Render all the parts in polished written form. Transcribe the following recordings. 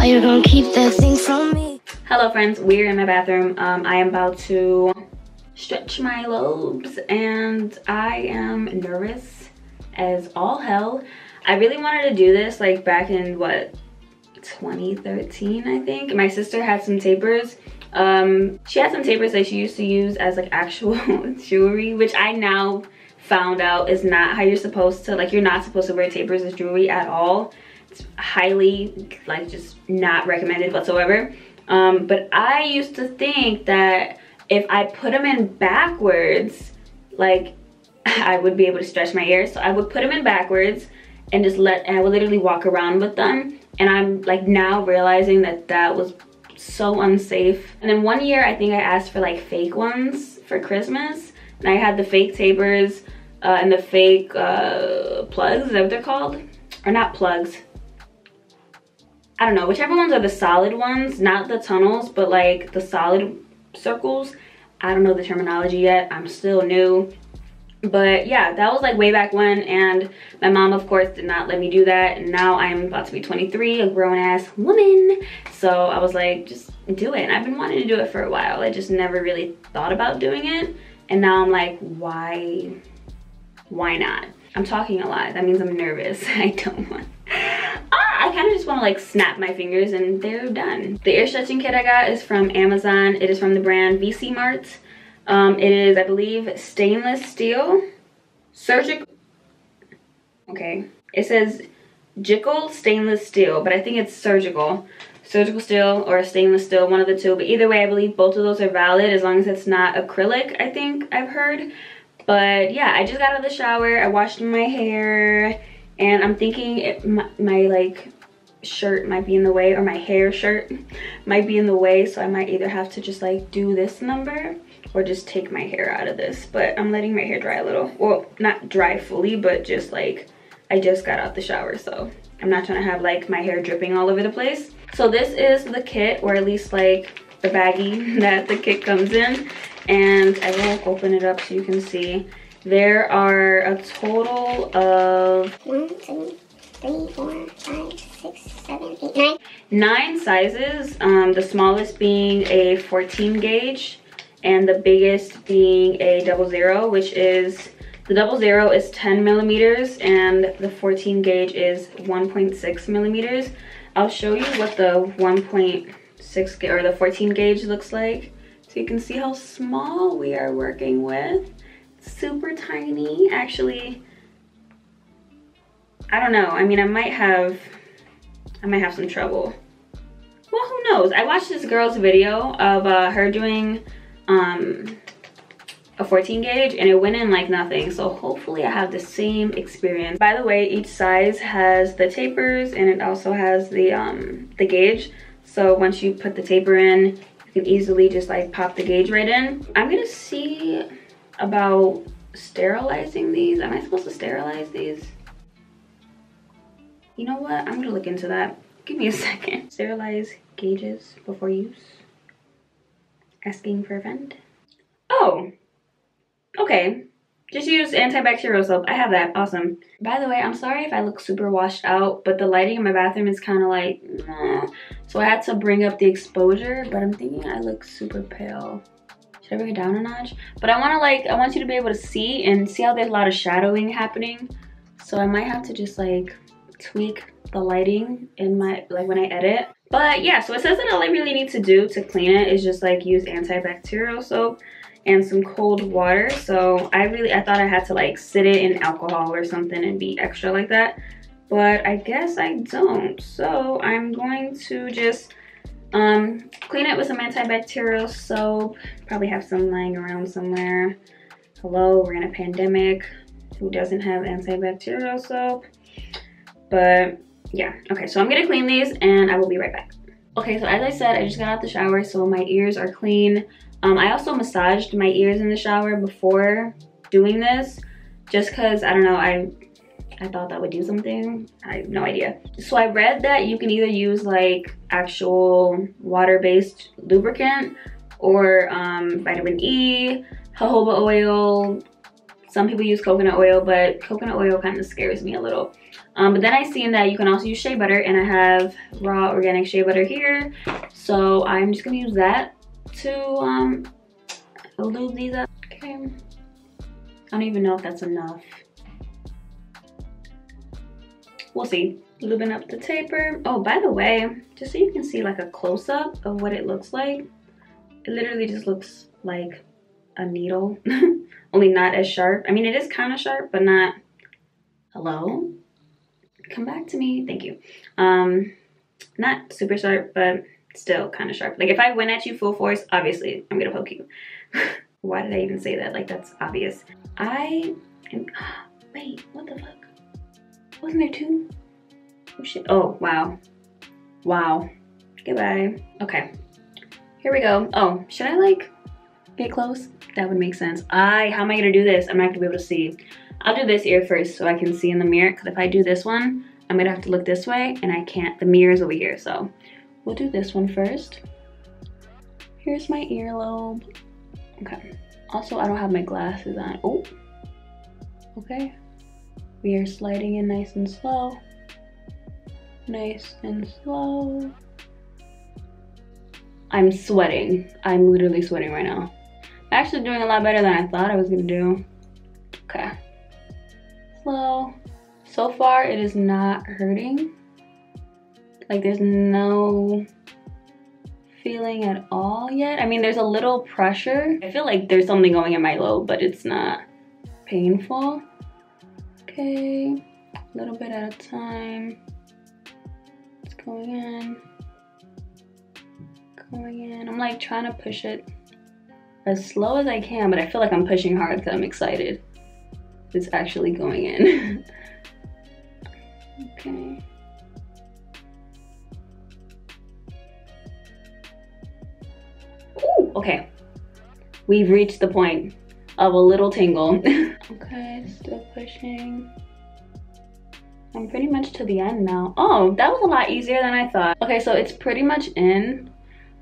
you gonna keep that thing from me? Hello friends, we're in my bathroom. I am about to stretch my lobes and I am nervous as all hell. I really wanted to do this like back in what, 2013 I think. My sister had some tapers. She had some tapers that she used to use as like actual jewelry, which I now found out is not how you're supposed to, like, you're not supposed to wear tapers as jewelry at all. It's highly, like, just not recommended whatsoever. But I used to think that if I put them in backwards, like, I would be able to stretch my ears. So I would put them in backwards and I would literally walk around with them. And I'm like now realizing that that was so unsafe. And then one year I think I asked for like fake ones for Christmas. And I had the fake tapers and the fake plugs, is that what they're called? Or not plugs. I don't know, whichever ones are the solid ones, not the tunnels, but like the solid circles. I don't know the terminology yet, I'm still new. But yeah, that was like way back when, and my mom of course did not let me do that. And now I'm about to be 23, a grown-ass woman. So I was like, just do it. And I've been wanting to do it for a while. I just never really thought about doing it. And now I'm like, why not? I'm talking a lot, that means I'm nervous. I don't want, I kind of just want to like snap my fingers and they're done. The ear stretching kit I got is from Amazon. It is from the brand VC Mart. It is, I believe, stainless steel, surgical, okay. It says Jickle stainless steel, but I think it's surgical steel or stainless steel, one of the two. But either way, I believe both of those are valid as long as it's not acrylic, I think I've heard. But yeah, I just got out of the shower, I washed my hair, and I'm thinking my like shirt might be in the way, or my hair shirt might be in the way, so I might either have to just like do this number or just take my hair out of this. But I'm letting my hair dry a little. Well, not dry fully, but just like, I just got out the shower, so I'm not trying to have like my hair dripping all over the place. So this is the kit, or at least like the baggie that the kit comes in. And I will open it up so you can see. There are a total of 1, 2, 3, 4, 5, 6, 7, 8, 9 sizes. The smallest being a 14 gauge and the biggest being a 00, which is, the 00 is 10 millimeters and the 14 gauge is 1.6 millimeters. I'll show you what the 1.6 or the 14 gauge looks like so you can see how small we are working with. Super tiny. Actually, I don't know. I mean, I might have some trouble. Well, who knows? I watched this girl's video of her doing a 14 gauge and it went in like nothing. So hopefully I have the same experience. By the way, each size has the tapers and it also has the gauge. So once you put the taper in, you can easily just like pop the gauge right in. I'm gonna see about sterilizing these. Am I supposed to sterilize these? You know what? I'm gonna look into that. Give me a second. Sterilize gauges before use. Asking for a friend. Oh, okay. Just use antibacterial soap. I have that. Awesome. By the way, I'm sorry if I look super washed out, but the lighting in my bathroom is kind of like, so I had to bring up the exposure, but I'm thinking I look super pale. Should I bring it down a notch? But I want you to be able to see how there's a lot of shadowing happening. So I might have to just like tweak the lighting in my, like when I edit. But yeah, so it says that all I really need to do to clean it is just like use antibacterial soap and some cold water. So I thought I had to like sit it in alcohol or something and be extra like that, but I guess I don't. So I'm going to just clean it with some antibacterial soap. Probably have some lying around somewhere. Hello, we're in a pandemic. Who doesn't have antibacterial soap? But yeah, okay, so I'm gonna clean these and I will be right back. Okay, so as I said, I just got out the shower, so my ears are clean. I also massaged my ears in the shower before doing this, just cause, I don't know, I thought that would do something. I have no idea. So I read that you can either use like actual water-based lubricant or vitamin E, jojoba oil, Some people use coconut oil, but coconut oil kind of scares me a little. But then I seen that you can also use shea butter, and I have raw organic shea butter here. So I'm just gonna use that to lube these up. Okay. I don't even know if that's enough. We'll see. Lubing up the taper. Oh, by the way, just so you can see like a close-up of what it looks like, it literally just looks like a needle. Only not as sharp. I mean, it is kind of sharp, but not. Hello? Come back to me. Thank you. Not super sharp, but still kind of sharp. Like if I went at you full force, obviously I'm gonna poke you. Why did I even say that? Like that's obvious. I am. Wait, what the fuck? Wasn't there two? Oh shit. Oh wow. Wow. Goodbye. Okay. Here we go. Oh, should I like get close? That would make sense. How am I gonna do this? I'm not gonna be able to see. I'll do this ear first so I can see in the mirror, because if I do this one, I'm gonna have to look this way and I can't. The mirror's over here, so we'll do this one first. Here's my earlobe. Okay. Also, I don't have my glasses on. Oh. Okay. We are sliding in nice and slow. Nice and slow. I'm sweating. I'm literally sweating right now. I'm actually doing a lot better than I thought I was gonna do. Okay. Slow. So far, it is not hurting. Like there's no feeling at all yet. I mean, there's a little pressure. I feel like there's something going in my lobe, but it's not painful. Okay, a little bit at a time. It's going in. Going in. I'm like trying to push it as slow as I can, but I feel like I'm pushing hard because I'm excited. It's actually going in. Okay. Ooh, okay. We've reached the point of a little tingle. Okay, still pushing. I'm pretty much to the end now. Oh, that was a lot easier than I thought. Okay, so it's pretty much in.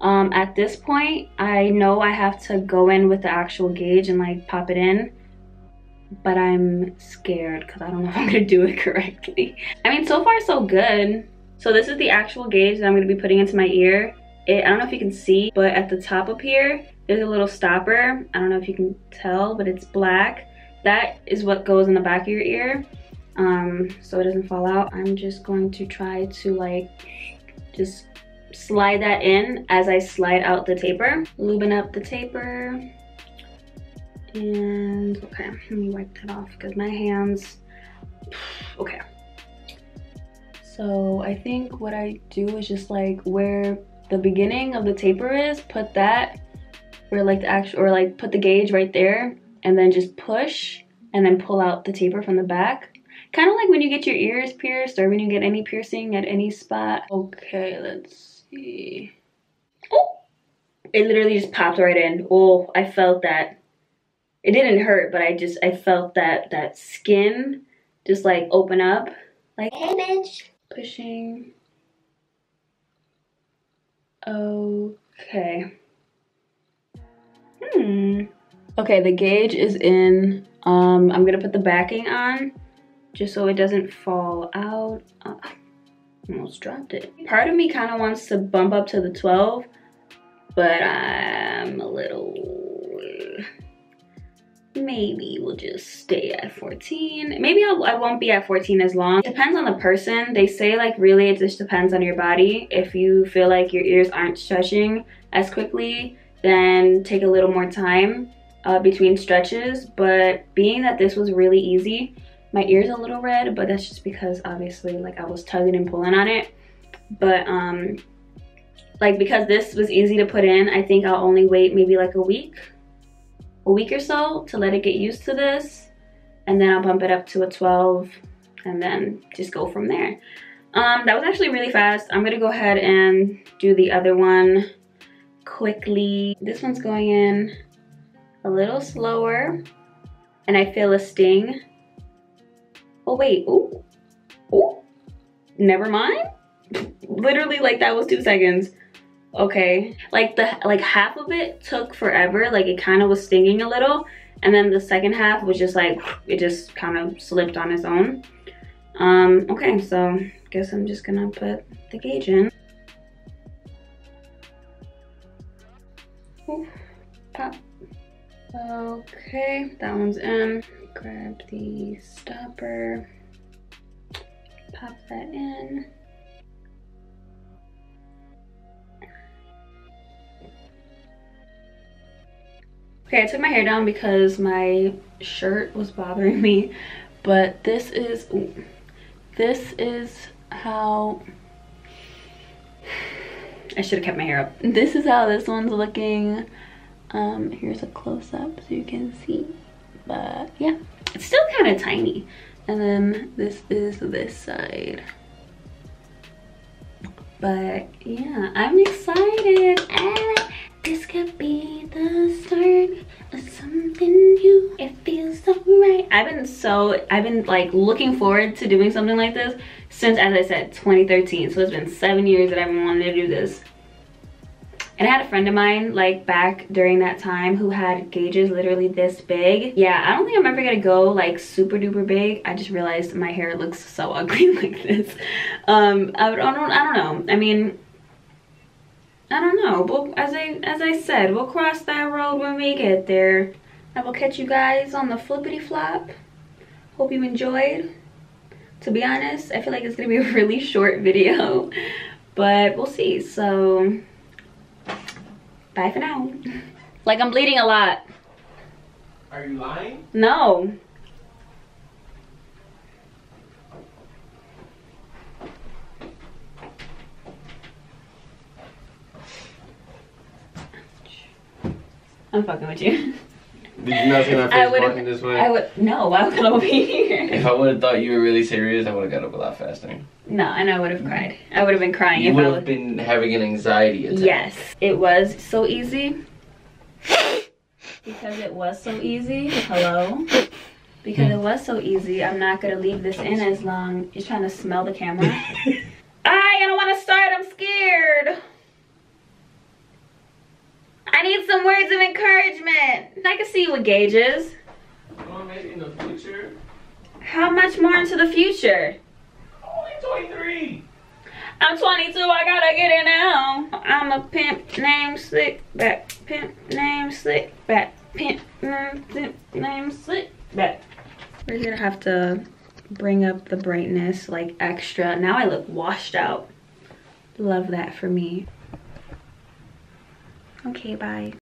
At this point, I know I have to go in with the actual gauge and like pop it in, but I'm scared because I don't know if I'm gonna do it correctly. I mean, so far so good. So this is the actual gauge that I'm gonna be putting into my ear. I don't know if you can see, but at the top up here, there's a little stopper. I don't know if you can tell, but it's black. That is what goes in the back of your ear, so it doesn't fall out. I'm just going to try to like, just slide that in as I slide out the taper. Lubing up the taper. And okay, let me wipe that off because my hands, okay. So I think what I do is just like where the beginning of the taper is, put that where like the actual, or like put the gauge right there and then just push and then pull out the taper from the back. Kind of like when you get your ears pierced or when you get any piercing at any spot. Okay, let's see. Oh, it literally just popped right in. Oh, I felt that. It didn't hurt, but I felt that skin just like open up. Like, hey bitch. Pushing. Okay. Okay, the gauge is in. I'm gonna put the backing on just so it doesn't fall out. Almost dropped it. Part of me kind of wants to bump up to the 12, but I'm a little, maybe we'll just stay at 14. Maybe I won't be at 14 as long. It depends on the person. They say like really it just depends on your body. If you feel like your ears aren't stretching as quickly, then take a little more time between stretches. But being that this was really easy, my ear's a little red, but that's just because obviously like I was tugging and pulling on it. But like because this was easy to put in, I think I'll only wait maybe like a week or so to let it get used to this, and then I'll bump it up to a 12 and then just go from there. That was actually really fast. I'm gonna go ahead and do the other one quickly. This one's going in a little slower and I feel a sting. Oh wait, ooh, ooh, never mind. Literally like that was 2 seconds. Okay, like half of it took forever, like it kind of was stinging a little, And then the second half was just like, it just kind of slipped on its own. Okay, so guess I'm just gonna put the gauge in. Ooh, pop. Okay, that one's in. Grab the stopper, pop that in. Okay, I took my hair down because my shirt was bothering me, but this is how, I should have kept my hair up. This is how this one's looking. Here's a close-up so you can see, but yeah, it's still kind of tiny. And then this is this side. But yeah, I'm excited. This could be the start of something new. It feels so right. I've been like looking forward to doing something like this since, as I said, 2013. So it's been 7 years that I've been wanting to do this. And I had a friend of mine like back during that time who had gauges literally this big. Yeah, I don't think I'm ever gonna go like super duper big. I just realized my hair looks so ugly like this. I don't know. I mean, I don't know. But as I said, we'll cross that road when we get there. I will catch you guys on the flippity flop. Hope you enjoyed. To be honest, I feel like it's gonna be a really short video, but we'll see. So bye for now. Like, I'm bleeding a lot. Are you lying? No. I'm fucking with you. Did you not see my face walking this way? No, why would I come over here? If I would have thought you were really serious, I would have got up a lot faster. No, and I would have cried. I would have been crying You if would I have been having an anxiety attack. Yes, it was so easy. Because it was so easy. Hello? Because it was so easy, I'm not gonna leave this in as long. You're trying to smell the camera? I don't want to start, I'm scared. I need some words of encouragement. I can see you with gauges. Well, maybe in the future. How much more into the future? Only 23. I'm 22, I gotta get it now. I'm a pimp named Slickback. Pimp named Slickback. Pimp named Slickback. We're gonna have to bring up the brightness like extra. Now I look washed out. Love that for me. Okay, bye.